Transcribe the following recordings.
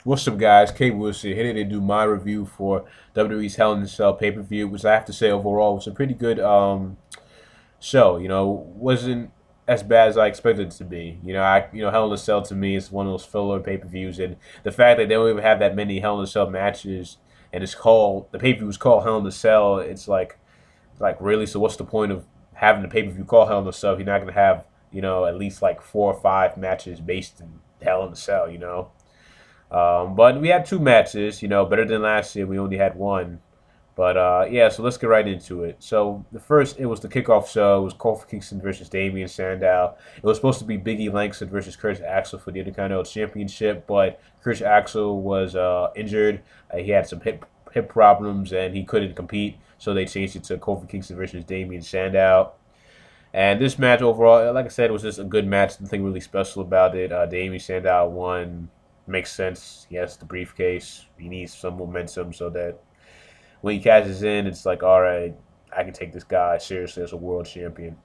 What's up, guys? K Wilson here to do my review for WWE's Hell in a Cell pay-per-view, which I have to say overall was a pretty good show. Wasn't as bad as I expected it to be. Hell in a Cell to me is one of those filler pay-per-views, and the fact that they don't even have that many Hell in a Cell matches, and the pay-per-view is called Hell in a Cell. It's like really. So what's the point of having the pay-per-view called Hell in a Cell if you're not gonna have at least like 4 or 5 matches based in Hell in a Cell? But we had 2 matches, better than last year. We only had one. But yeah, so let's get right into it. So the first, it was the kickoff show. It was Kofi Kingston versus Damian Sandow. It was supposed to be Big E Langston versus Curtis Axel for the Intercontinental Championship, but Curtis Axel was injured. He had some hip problems and he couldn't compete, so they changed it to Kofi Kingston versus Damian Sandow. And this match overall, like I said, was just a good match. Nothing really special about it. Damian Sandow won. Makes sense. He has the briefcase. He needs some momentum so that when he cashes in, it's like, all right, I can take this guy seriously as a world champion.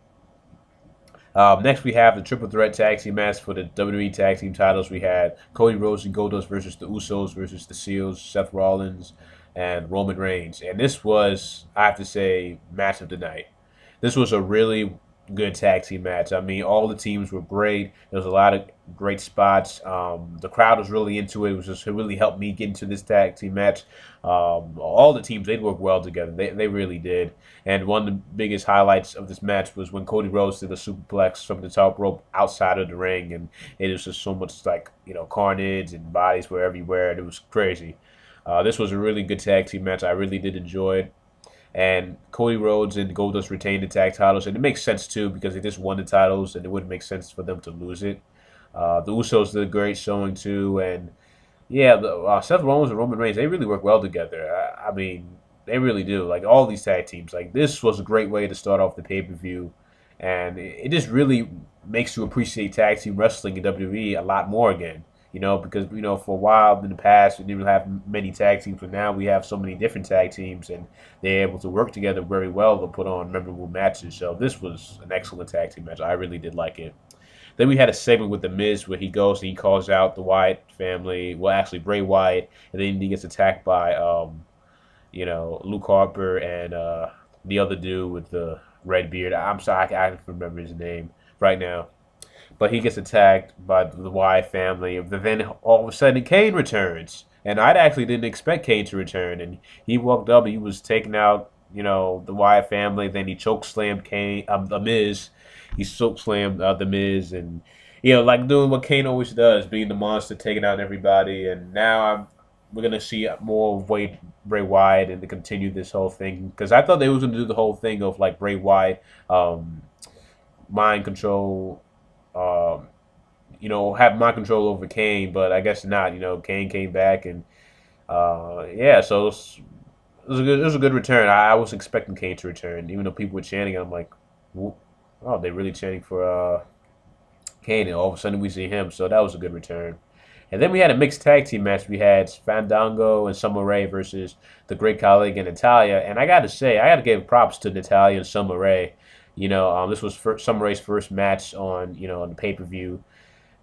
Next, we have the triple threat tag team match for the WWE tag team titles. We had Cody Rhodes and Goldust versus the Usos versus the Seals, Seth Rollins, and Roman Reigns. And this was, I have to say, match of the night. This was a really good tag team match. I mean, all the teams were great. There was a lot of great spots. The crowd was really into it. It really helped me get into this tag team match. All the teams, they worked well together. They really did. And one of the biggest highlights of this match was when Cody Rhodes did a superplex from the top rope outside of the ring, and it was just so much carnage and bodies were everywhere. And it was crazy. This was a really good tag team match. I really did enjoy it. And Cody Rhodes and Goldust retained the tag titles, and it makes sense too because they just won the titles, and it wouldn't make sense for them to lose it. The Usos did a great showing too, and yeah, Seth Rollins and Roman Reigns, they really work well together. I mean, they really do. Like all these tag teams, like this was a great way to start off the pay-per-view, and it just really makes you appreciate tag team wrestling in WWE a lot more again. Because for a while in the past we didn't have many tag teams, but now we have so many different tag teams, and they're able to work together very well to put on memorable matches. So this was an excellent tag team match. I really did like it. Then we had a segment with The Miz where he goes and he calls out the Wyatt family, well actually Bray Wyatt, and then he gets attacked by Luke Harper and the other dude with the red beard. I'm sorry, I can't remember his name right now. But he gets attacked by the Wyatt family. But then all of a sudden, Kane returns. And I actually didn't expect Kane to return. And he walked up, he was taking out, the Wyatt family. Then he chokeslammed The Miz. He chokeslammed The Miz. And, like doing what Kane always does, being the monster, taking out everybody. And now we're going to see more of Bray Wyatt and to continue this whole thing. Because I thought they was going to do the whole thing of, like, Bray Wyatt, mind control, have my control over Kane, but I guess not. Kane came back, and yeah, so it was a good return. I was expecting Kane to return, even though people were chanting. I'm like, oh, they're really chanting for Kane, and all of a sudden we see him. So that was a good return. And then we had a mixed tag team match. We had Fandango and Summer Rae versus the Great Khali and Natalya. And I got to say, I got to give props to Natalya and Summer Rae. This was Summer Rae's first match on the pay-per-view,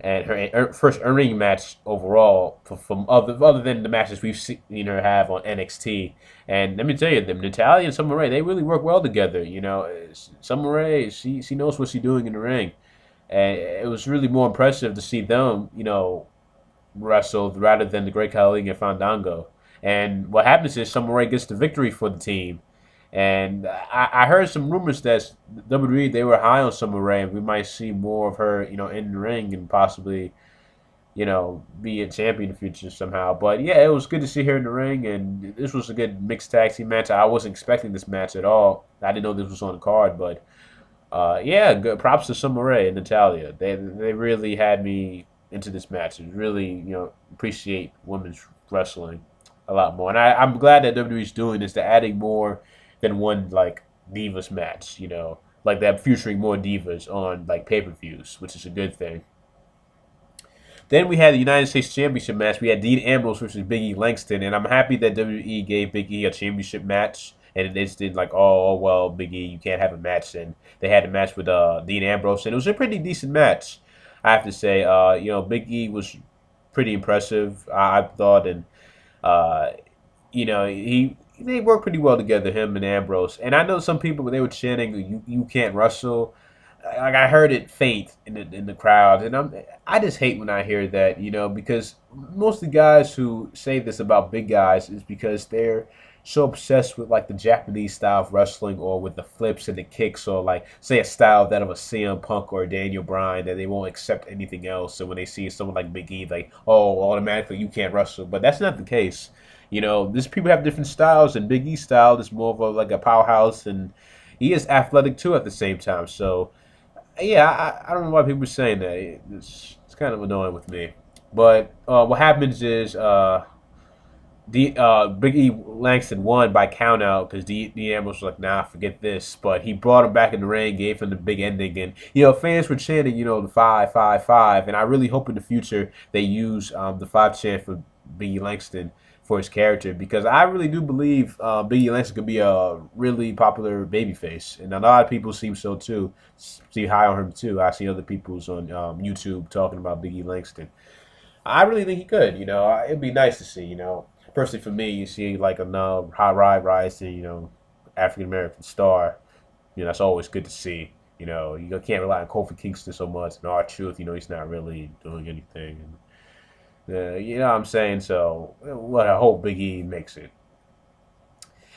and her first ring match overall from other than the matches we've seen her have on NXT. And let me tell you, Natalya and Summer Rae, they really work well together. Summer Rae, she knows what she's doing in the ring, and it was really more impressive to see them wrestle rather than the Great Khali and Fandango. And what happens is Summer Rae gets the victory for the team. And I heard some rumors that WWE, they were high on Summer Rae, and we might see more of her, in the ring and possibly, be a champion in the future somehow. But yeah, it was good to see her in the ring, and this was a good mixed tag team match. I wasn't expecting this match at all. I didn't know this was on the card, but yeah, good props to Summer Rae and Natalya. They really had me into this match. And really, appreciate women's wrestling a lot more. And I'm glad that WWE's doing this. They're adding more than one like divas match, like they're featuring more divas on like pay-per-views, which is a good thing. Then we had the United States Championship match. We had Dean Ambrose versus Big E Langston, and I'm happy that WWE gave Big E a championship match. And they just did like, oh well, Big E, you can't have a match. And they had a match with Dean Ambrose, and it was a pretty decent match, I have to say. Big E was pretty impressive, I thought, and uh, they work pretty well together, him and Ambrose. And I know some people when they were chanting, "You can't wrestle." Like I heard it faint in the crowd, and I just hate when I hear that, because most of the guys who say this about big guys is because they're so obsessed with like the Japanese style of wrestling or with the flips and the kicks or like say a style that of a CM Punk or a Daniel Bryan that they won't accept anything else. So when they see someone like Big E, like oh automatically you can't wrestle, but that's not the case. These people have different styles, and Big E's style is more of like a powerhouse, and he is athletic too at the same time. So yeah, I don't know why people are saying that. It's kind of annoying with me. But what happens is Big E Langston won by count out because D Ambrose was like, nah, forget this. But he brought him back in the ring, gave him the big ending, and fans were chanting, the 5-5-5, and I really hope in the future they use the 5 chant for Big E Langston for his character because I really do believe Big E Langston could be a really popular babyface, and a lot of people seem so too. See high on him too. I see other people's on YouTube talking about Big E Langston. I really think he could. It'd be nice to see. Personally for me, you see like a high ride rise to African American star. That's always good to see. You can't rely on Kofi Kingston so much, and R-Truth. He's not really doing anything. You know what I'm saying? So, what I hope Big E makes it.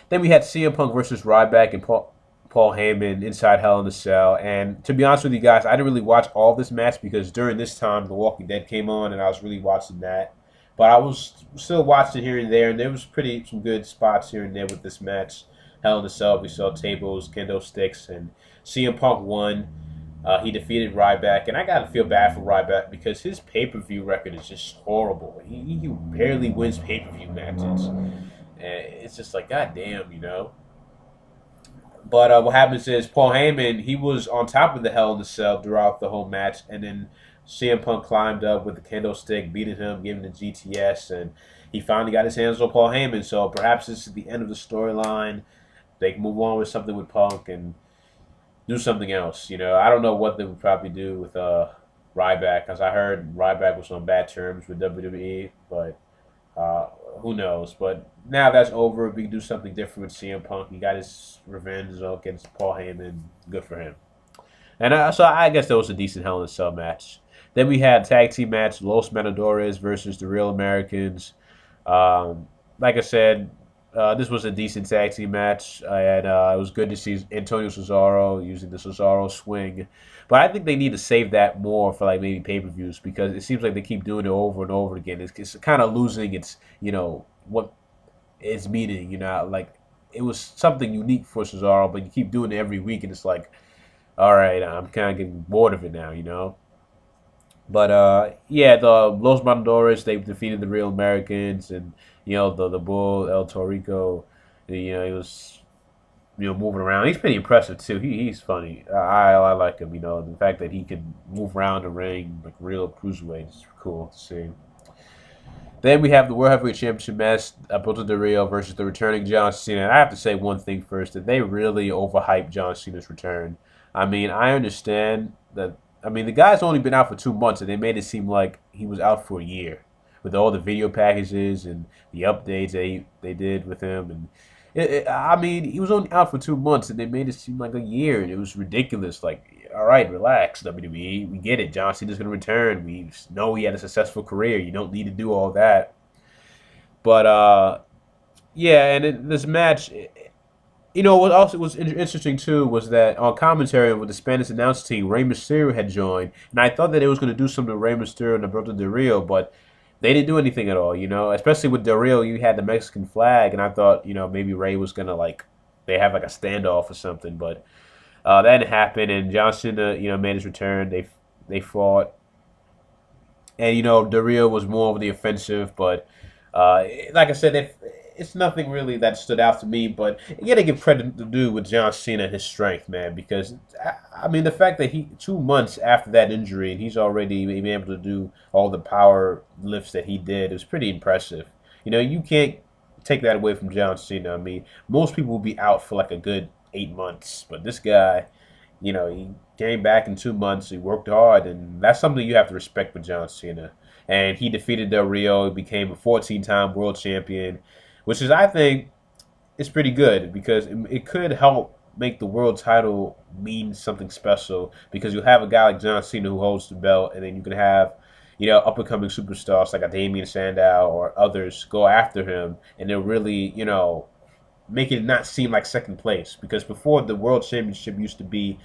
Then we had CM Punk versus Ryback and Paul Heyman inside Hell in a Cell. And to be honest with you guys, I didn't really watch all this match because during this time, The Walking Dead came on, and I was really watching that. But I was still watching here and there, and there was some good spots here and there with this match. Hell in a Cell, we saw tables, kendo sticks, and CM Punk won. He defeated Ryback, and I gotta feel bad for Ryback because his pay-per-view record is just horrible. He barely wins pay-per-view matches. And it's just like, goddamn. But what happens is Paul Heyman, he was on top of the Hell in a Cell throughout the whole match, and then CM Punk climbed up with the kendo stick, beating him, giving the GTS, and he finally got his hands on Paul Heyman. So perhaps this is the end of the storyline. They can move on with something with Punk and do something else. I don't know what they would probably do with Ryback, because I heard Ryback was on bad terms with WWE, but who knows? But now that's over. We can do something different with CM Punk. He got his revenge against Paul Heyman. Good for him. And so I guess that was a decent Hell in a Cell match. Then we had tag team match, Los Matadores versus the Real Americans. Like I said, this was a decent tag team match, and it was good to see Antonio Cesaro using the Cesaro swing. But I think they need to save that more for like maybe pay-per-views because it seems like they keep doing it over and over again. It's kind of losing its, what its meaning. Like it was something unique for Cesaro, but you keep doing it every week, and it's like, all right, I'm kind of getting bored of it now. But yeah, the Los Matadores, they defeated the Real Americans, and the Bull El Torrico, he was moving around. He's pretty impressive too. He's funny. I like him. The fact that he can move around the ring like real cruiserweight is cool to see. Then we have the World Heavyweight Championship match, Alberto Del Rio versus the returning John Cena. And I have to say one thing first, that they really overhyped John Cena's return. I mean, I understand that. I mean, the guy's only been out for 2 months, and they made it seem like he was out for a year with all the video packages and the updates they did with him. And I mean, he was only out for 2 months, and they made it seem like a year, and it was ridiculous. Like, all right, relax, WWE. We get it. John Cena's going to return. We know he had a successful career. You don't need to do all that. But, yeah, and this match... what also was interesting too was that on commentary with the Spanish announce team, Rey Mysterio had joined, and I thought that it was going to do something to Rey Mysterio and Alberto Del Rio, but they didn't do anything at all. Especially with Del Rio, you had the Mexican flag, and I thought maybe Rey was gonna they have like a standoff or something, but that didn't happen. And John Cena made his return. They fought, and Del Rio was more of the offensive, but like I said, it's nothing really that stood out to me, but you gotta give credit to do with John Cena and his strength, man, because I mean the fact that 2 months after that injury and he's already been able to do all the power lifts that he did is pretty impressive. You can't take that away from John Cena. I mean, most people will be out for like a good 8 months, but this guy, he came back in 2 months. He worked hard, and that's something you have to respect with John Cena. and he defeated Del Rio. He became a 14-time world champion, which is, I think, is pretty good because it could help make the world title mean something special because you have a guy like John Cena who holds the belt, and then you can have, up and coming superstars like a Damian Sandow or others go after him, and they'll really, make it not seem like second place. Because before, the world championship used to be,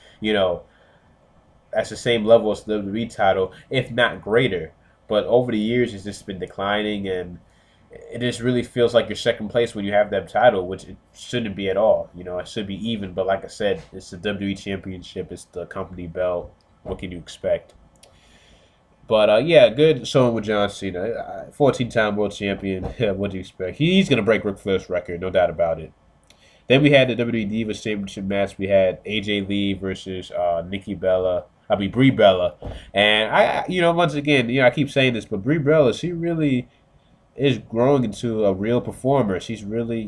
at the same level as the WWE title, if not greater. But over the years, it's just been declining, and it just really feels like you're second place when you have that title, which it shouldn't be at all. It should be even. But like I said, it's the WWE Championship. It's the company belt. What can you expect? But yeah, good showing with John Cena, 14-time world champion. What do you expect? He's gonna break Ric Flair's record, no doubt about it. Then we had the WWE Divas Championship match. We had AJ Lee versus Nikki Bella. Brie Bella, and once again, I keep saying this, but Brie Bella, she really is growing into a real performer. She's really,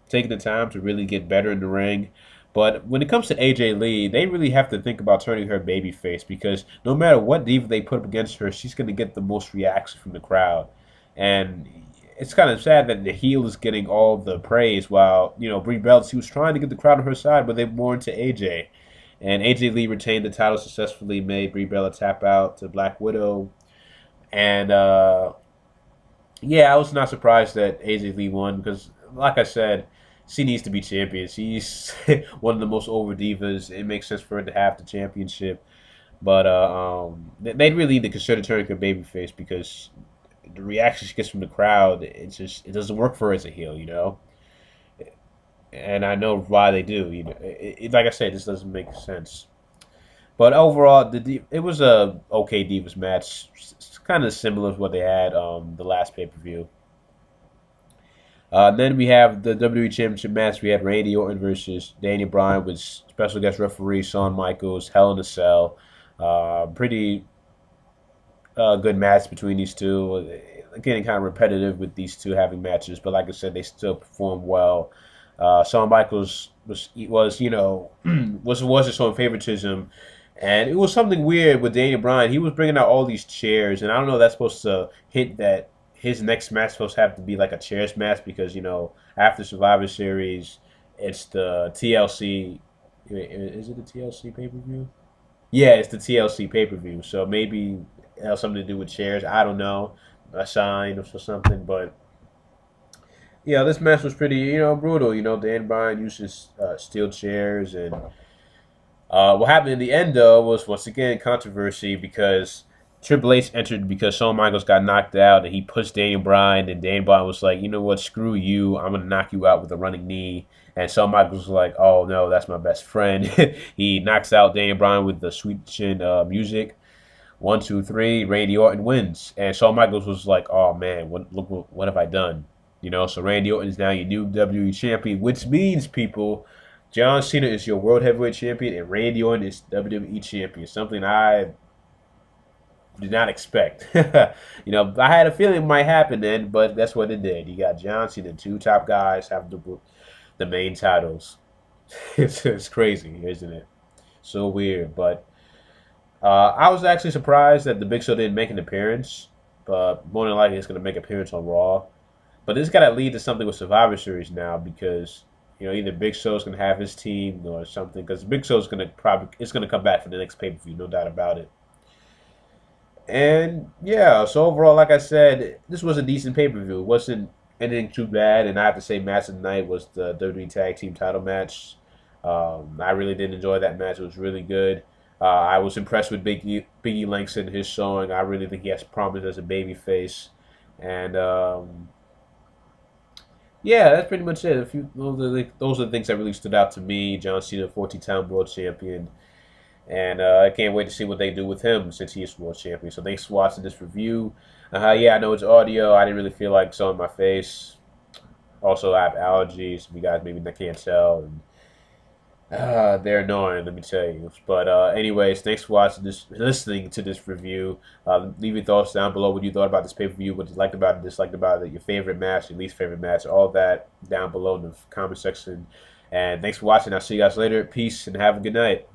taking the time to really get better in the ring. But when it comes to AJ Lee, they really have to think about turning her babyface because no matter what diva they put up against her, she's going to get the most reaction from the crowd. And it's kind of sad that the heel is getting all the praise while, Brie Bella, she was trying to get the crowd on her side, but they more into AJ. And AJ Lee retained the title successfully, made Brie Bella tap out to Black Widow. And yeah, I was not surprised that AJ Lee won because, like I said, she needs to be champion. She's one of the most over divas. It makes sense for her to have the championship. But they really need to consider turning her babyface because the reaction she gets from the crowd, it doesn't work for her as a heel. And I know why they do. Like I said, this doesn't make sense. But overall, it was a okay Divas match. It's kind of similar to what they had the last pay-per-view. Then we have the WWE Championship match. We had Randy Orton versus Daniel Bryan with special guest referee Shawn Michaels, Hell in a Cell. Pretty good match between these two. Getting kind of repetitive with these two having matches, but like I said, they still perform well. Shawn Michaels was just showing favoritism, and it was something weird with Daniel Bryan. He was bringing out all these chairs, and I don't know if that's supposed to hint that his next match supposed to have to be like a chairs match because after Survivor Series, it's the TLC. Is it the TLC pay per view? Yeah, it's the TLC pay per view. So maybe it has something to do with chairs. I don't know, a sign or something, but. Yeah, this match was pretty, brutal. Dan Bryan used his steel chairs, and what happened in the end, though, was once again controversy because Triple H entered because Shawn Michaels got knocked out, and he pushed Daniel Bryan, and Daniel Bryan was like, you know what, screw you, I'm going to knock you out with a running knee. And Shawn Michaels was like, oh, no, that's my best friend. He knocks out Daniel Bryan with the Sweet Chin music. 1, 2, 3, Randy Orton wins. And Shawn Michaels was like, oh, man, what have I done? So Randy Orton is now your new WWE champion, which means, people, John Cena is your world heavyweight champion, and Randy Orton is WWE champion. Something I did not expect. I had a feeling it might happen then, but that's what it did. You got John Cena, two top guys have the main titles. It's crazy, isn't it? So weird, but I was actually surprised that the Big Show didn't make an appearance, but more than likely it's going to make an appearance on Raw. But this got to lead to something with Survivor Series now because either Big Show's going to have his team or something because Big Show's going to come back for the next pay-per-view, no doubt about it. And yeah, so overall, like I said, this was a decent pay-per-view. It wasn't anything too bad, and I have to say, match of the night was the WWE Tag Team Title match. I really did enjoy that match. It was really good. I was impressed with Biggie Langston, his showing. I really think he has promise as a babyface, and. Yeah, that's pretty much it. Those are the things that really stood out to me. John Cena, 14-time world champion. And I can't wait to see what they do with him since he is world champion. So thanks for watching this review. Yeah, I know it's audio. I didn't really feel like showing my face. Also, I have allergies. You guys maybe can't tell. And they're annoying, let me tell you. But anyways, thanks for listening to this review. Leave your thoughts down below what you thought about this pay-per-view, what you liked about it, disliked about it, your favorite match, your least favorite match, all that down below in the comment section. And thanks for watching. I'll see you guys later. Peace and have a good night.